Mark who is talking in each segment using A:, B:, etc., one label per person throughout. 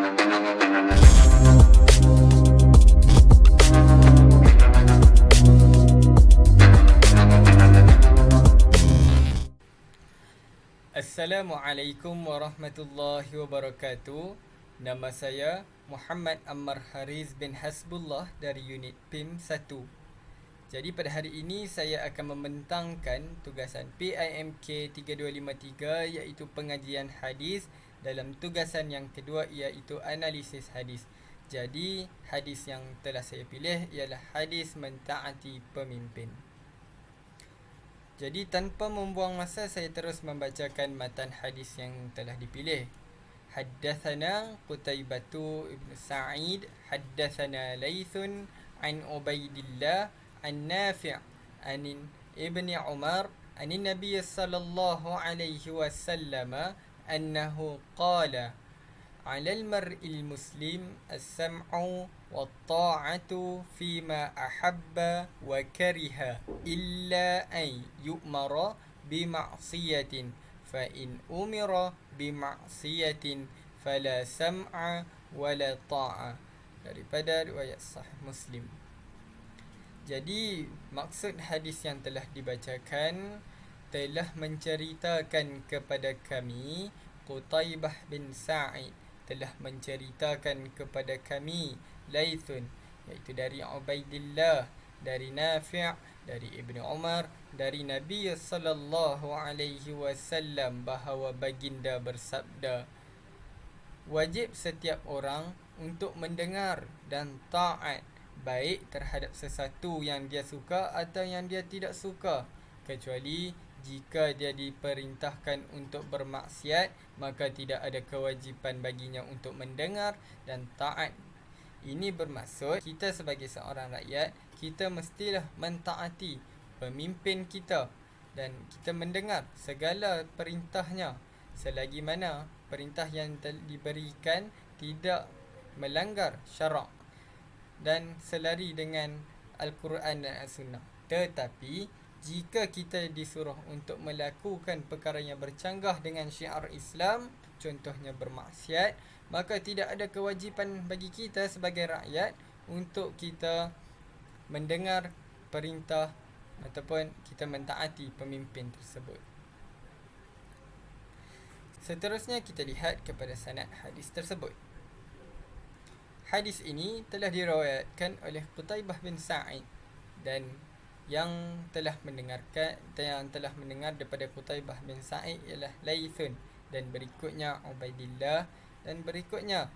A: Assalamualaikum warahmatullahi wabarakatuh. Nama saya Muhammad Ammar Hariz bin Hasbullah dari unit PIM 1. Jadi pada hari ini saya akan membentangkan tugasan PIMK 3253 iaitu pengajian hadis dalam tugasan yang kedua iaitu analisis hadis. Jadi hadis yang telah saya pilih ialah hadis mentaati pemimpin. Jadi tanpa membuang masa saya terus membacakan matan hadis yang telah dipilih. Haddatsana Qutaibatu ibn Sa'id, haddatsana Laithun an Ubaidillah an Nafi' an Ibn Umar an Nabi sallallahu alaihi wasallam annahu qala على المرء المسلم السمع والطاعة فيما أحب وكره إلا أن يؤمر بمعصية فإن أمر بمعصية فلا سمع ولا طاعة. Daripada riwayat Sahih Muslim. Jadi maksud hadis yang telah dibacakan telah menceritakan kepada kami, Qutaibah bin Sa'id telah menceritakan kepada kami, Laithun iaitu dari Ubaidillah, dari Nafi', dari Ibn Umar, dari Nabi sallallahu alaihi wasallam bahawa baginda bersabda, wajib setiap orang untuk mendengar dan taat baik terhadap sesuatu yang dia suka atau yang dia tidak suka, kecuali jika dia diperintahkan untuk bermaksiat, maka tidak ada kewajipan baginya untuk mendengar dan taat. Ini bermaksud kita sebagai seorang rakyat, kita mestilah mentaati pemimpin kita dan kita mendengar segala perintahnya selagi mana perintah yang diberikan tidak melanggar syarak dan selari dengan Al-Quran dan As-Sunnah. Tetapi jika kita disuruh untuk melakukan perkara yang bercanggah dengan syiar Islam, contohnya bermaksiat, maka tidak ada kewajipan bagi kita sebagai rakyat untuk kita mendengar perintah ataupun kita mentaati pemimpin tersebut. Seterusnya kita lihat kepada sanad hadis tersebut. Hadis ini telah diriwayatkan oleh Qutaibah bin Sa'id dan yang telah mendengar daripada Qutaibah bin Sa'id ialah Laithun, dan berikutnya Ubaidillah, dan berikutnya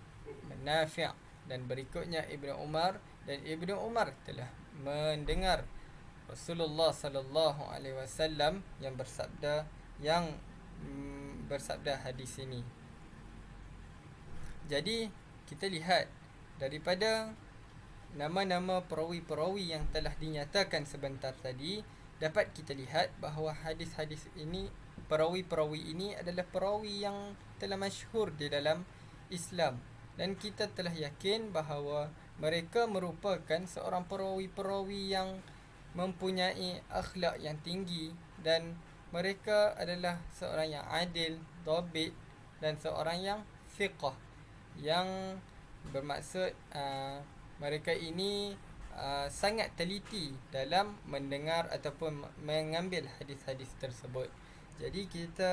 A: Nafi', dan berikutnya Ibn Umar, dan Ibn Umar telah mendengar Rasulullah sallallahu alaihi wasallam yang bersabda hadis ini. Jadi kita lihat daripada nama-nama perawi-perawi yang telah dinyatakan sebentar tadi, dapat kita lihat bahawa hadis-hadis ini, perawi-perawi ini adalah perawi yang telah masyhur di dalam Islam, dan kita telah yakin bahawa mereka merupakan seorang perawi-perawi yang mempunyai akhlak yang tinggi, dan mereka adalah seorang yang adil, dhabit, dan seorang yang thiqah, yang bermaksud mereka ini sangat teliti dalam mendengar ataupun mengambil hadis-hadis tersebut. Jadi kita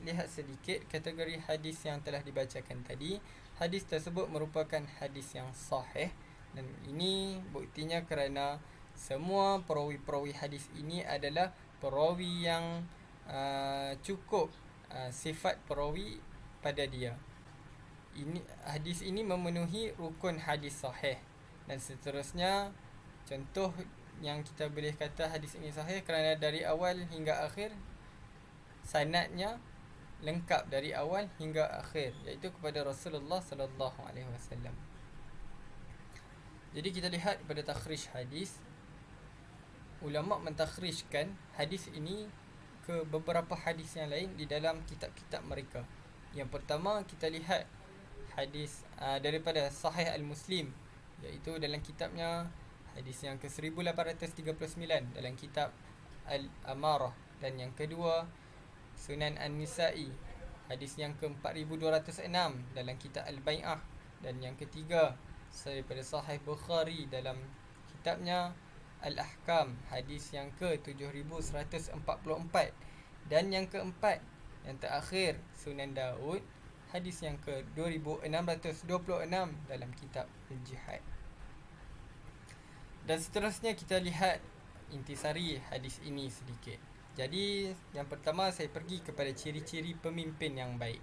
A: lihat sedikit kategori hadis yang telah dibacakan tadi. Hadis tersebut merupakan hadis yang sahih, dan ini buktinya kerana semua perawi-perawi hadis ini adalah perawi yang cukup sifat perawi pada dia. Hadis ini memenuhi rukun hadis sahih. Dan seterusnya, contoh yang kita boleh kata hadis ini sahih kerana dari awal hingga akhir sanadnya lengkap dari awal hingga akhir, iaitu kepada Rasulullah sallallahu alaihi wasallam. Jadi kita lihat pada takhrij hadis. Ulama mentakhrijkan hadis ini ke beberapa hadis yang lain di dalam kitab-kitab mereka. Yang pertama kita lihat hadis daripada Sahih Al-Muslim, iaitu dalam kitabnya hadis yang ke-1839 dalam kitab Al-Amarah, dan yang kedua Sunan An-Nisa'i hadis yang ke-4206 dalam kitab Al-Bai'ah, Dan yang ketiga, daripada Sahih Bukhari dalam kitabnya Al-Ahkam, hadis yang ke-7144. Dan yang keempat, yang terakhir, Sunan Daud, hadis yang ke-2626 dalam kitab Al-Jihad. Dan seterusnya kita lihat intisari hadis ini sedikit. Jadi yang pertama saya pergi kepada ciri-ciri pemimpin yang baik.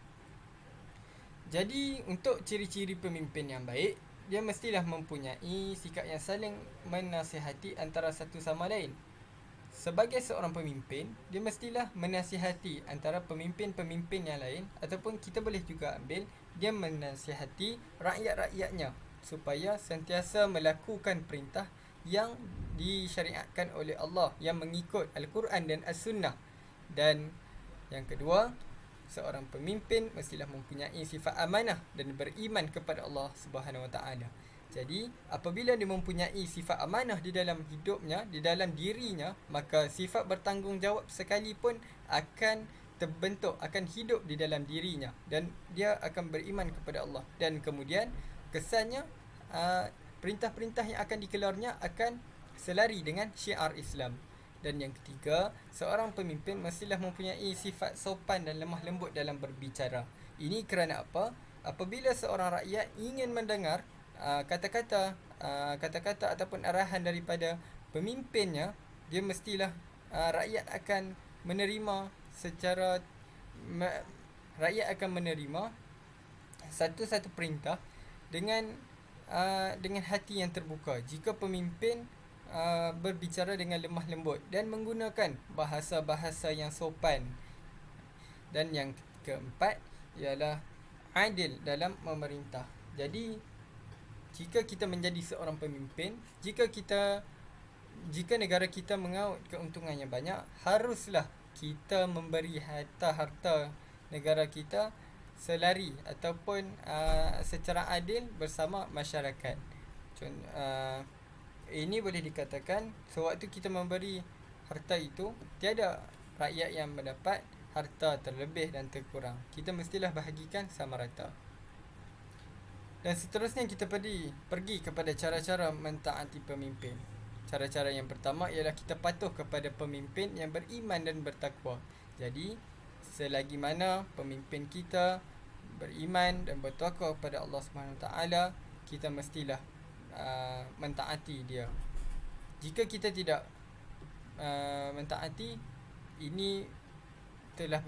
A: Jadi untuk ciri-ciri pemimpin yang baik, dia mestilah mempunyai sikap yang saling menasihati antara satu sama lain. Sebagai seorang pemimpin, dia mestilah menasihati antara pemimpin-pemimpin yang lain, ataupun kita boleh juga ambil dia menasihati rakyat-rakyatnya supaya sentiasa melakukan perintah yang disyariatkan oleh Allah, yang mengikut Al-Quran dan As-Sunnah. Dan yang kedua, seorang pemimpin mestilah mempunyai sifat amanah dan beriman kepada Allah Subhanahu Wa Taala. Jadi, apabila dia mempunyai sifat amanah di dalam hidupnya, di dalam dirinya, maka sifat bertanggungjawab sekalipun akan terbentuk, akan hidup di dalam dirinya, dan dia akan beriman kepada Allah. Dan kemudian kesannya perintah-perintah yang akan dikeluarnya akan selari dengan syiar Islam. Dan yang ketiga, seorang pemimpin mestilah mempunyai sifat sopan dan lemah lembut dalam berbicara. Ini kerana apa? Apabila seorang rakyat ingin mendengar kata-kata ataupun arahan daripada pemimpinnya, dia mestilah rakyat akan menerima secara rakyat akan menerima satu-satu perintah dengan hati yang terbuka. Jika pemimpin berbicara dengan lemah lembut dan menggunakan bahasa-bahasa yang sopan. Dan yang keempat ialah adil dalam memerintah. Jadi jika kita menjadi seorang pemimpin, jika negara kita mengaut keuntungan yang banyak, haruslah kita memberi harta negara kita selari ataupun secara adil bersama masyarakat. Ini boleh dikatakan sewaktu kita memberi harta itu, tiada rakyat yang mendapat harta terlebih dan terkurang. Kita mestilah bahagikan sama rata. Dan seterusnya kita pergi kepada cara-cara mentaati pemimpin. Cara-cara yang pertama ialah kita patuh kepada pemimpin yang beriman dan bertakwa. Jadi, selagi mana pemimpin kita beriman dan bertakwa kepada Allah SWT, kita mestilah mentaati dia. Jika kita tidak mentaati, ini telah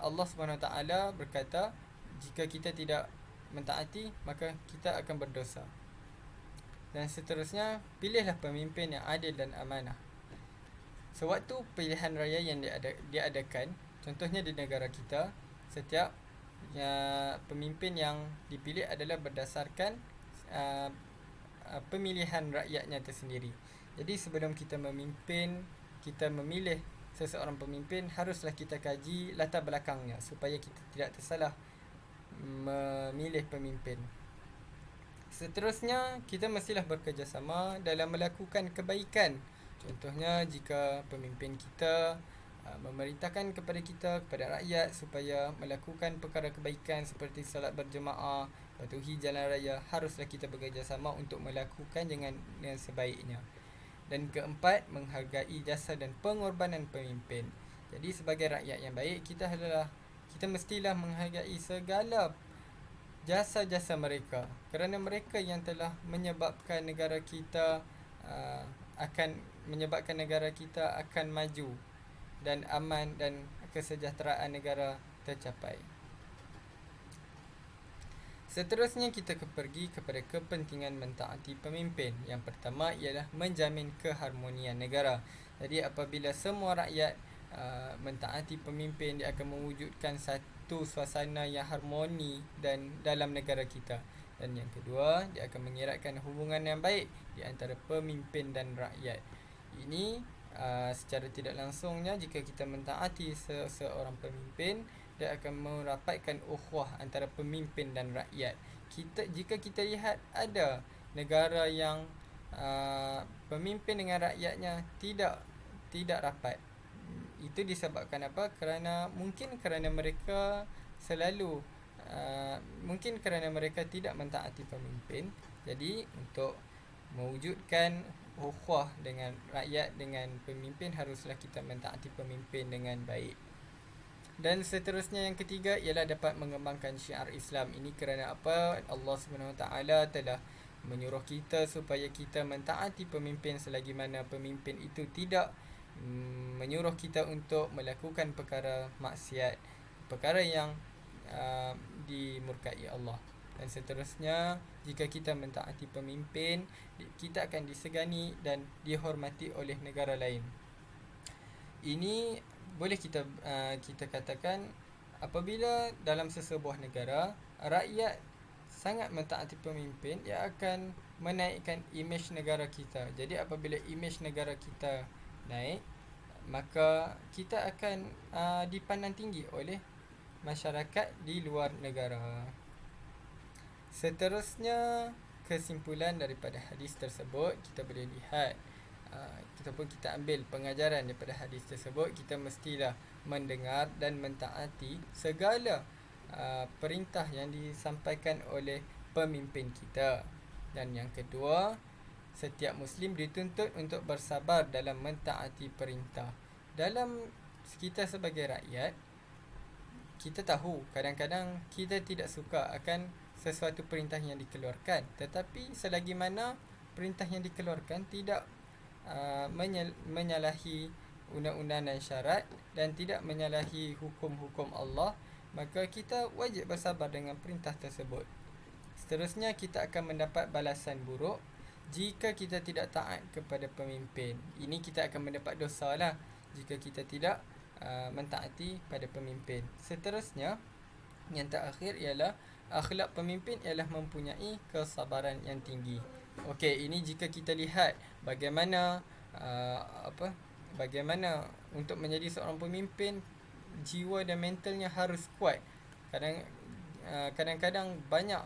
A: Allah SWT berkata, jika kita tidak mentaati, maka kita akan berdosa. Dan seterusnya, pilihlah pemimpin yang adil dan amanah. Sewaktu pilihan raya yang diadakan, contohnya di negara kita, setiap pemimpin yang dipilih adalah berdasarkan pemilihan rakyatnya tersendiri. Jadi sebelum kita memilih seseorang pemimpin, haruslah kita kaji latar belakangnya supaya kita tidak tersalah memilih pemimpin. Seterusnya, kita mestilah bekerjasama dalam melakukan kebaikan. Contohnya, jika pemimpin kita memerintahkan kepada rakyat supaya melakukan perkara kebaikan seperti salat berjemaah, patuhi jalan raya, haruslah kita bekerjasama untuk melakukan dengan sebaiknya. Dan keempat, menghargai jasa dan pengorbanan pemimpin. Jadi sebagai rakyat yang baik, kita mestilah menghargai segala jasa-jasa mereka, kerana mereka yang telah menyebabkan negara kita akan maju dan aman, dan kesejahteraan negara tercapai. Seterusnya kita pergi kepada kepentingan mentaati pemimpin. Yang pertama ialah menjamin keharmonian negara. Jadi apabila semua rakyat mentaati pemimpin, dia akan mewujudkan satu suasana yang harmoni dan dalam negara kita. Dan yang kedua, dia akan mengeratkan hubungan yang baik di antara pemimpin dan rakyat. Ini secara tidak langsungnya, jika kita mentaati seorang pemimpin, dia akan merapatkan ukhuwah antara pemimpin dan rakyat. Jika kita lihat ada negara yang pemimpin dengan rakyatnya tidak rapat, itu disebabkan apa? Kerana mereka selalu mungkin kerana mereka tidak mentaati pemimpin, jadi untuk mewujudkan ukhuwah dengan rakyat, dengan pemimpin, haruslah kita mentaati pemimpin dengan baik. Dan seterusnya yang ketiga ialah dapat mengembangkan syiar Islam. Ini kerana apa? Allah SWT telah menyuruh kita supaya kita mentaati pemimpin selagi mana pemimpin itu tidak menyuruh kita untuk melakukan perkara maksiat, perkara yang dimurkai Allah. Dan seterusnya, jika kita mentaati pemimpin, kita akan disegani dan dihormati oleh negara lain. Ini boleh kita katakan apabila dalam sesebuah negara rakyat sangat mentaati pemimpin, ia akan menaikkan imej negara kita. Jadi apabila imej negara kita naik, maka kita akan dipandang tinggi oleh masyarakat di luar negara. Seterusnya, kesimpulan daripada hadis tersebut, kita boleh lihat ataupun kita ambil pengajaran daripada hadis tersebut, kita mestilah mendengar dan mentaati segala perintah yang disampaikan oleh pemimpin kita. Dan yang kedua, setiap Muslim dituntut untuk bersabar dalam mentaati perintah. Dalam kita sebagai rakyat, kita tahu kadang-kadang kita tidak suka akan sesuatu perintah yang dikeluarkan, tetapi selagi mana perintah yang dikeluarkan tidak menyalahi undang-undang dan syarat dan tidak menyalahi hukum-hukum Allah, maka kita wajib bersabar dengan perintah tersebut. Seterusnya, kita akan mendapat balasan buruk jika kita tidak taat kepada pemimpin. Ini kita akan mendapat dosa lah jika kita tidak mentaati pada pemimpin. Seterusnya, yang terakhir ialah akhlak pemimpin ialah mempunyai kesabaran yang tinggi. Okey, ini jika kita lihat bagaimana bagaimana untuk menjadi seorang pemimpin, jiwa dan mentalnya harus kuat. Kadang-kadang banyak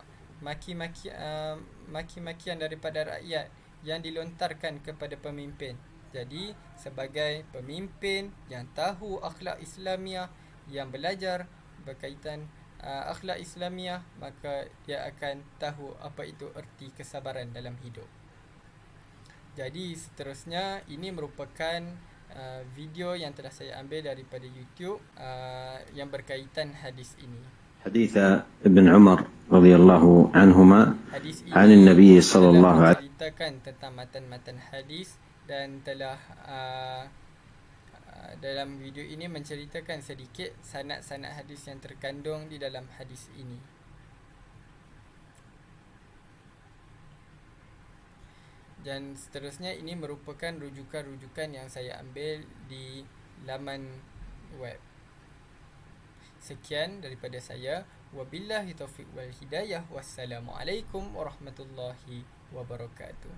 A: maki-makian daripada rakyat yang dilontarkan kepada pemimpin. Jadi sebagai pemimpin yang tahu akhlak Islamiah, yang belajar berkaitan akhlak Islamiah, maka dia akan tahu apa itu erti kesabaran dalam hidup. Jadi seterusnya, ini merupakan video yang telah saya ambil daripada YouTube yang berkaitan hadis ini.
B: حديث ابن عمر رضي الله عنهما عن النبي صلى الله عليه وسلم
A: menceritakan tentang matan-matan hadis dan telah dalam video ini menceritakan sedikit sanad-sanad hadis yang terkandung di dalam hadis ini. Dan seterusnya, ini merupakan rujukan-rujukan yang saya ambil di laman web. Sekian daripada saya. Wabillahi taufiq wal hidayah. Wassalamualaikum warahmatullahi wabarakatuh.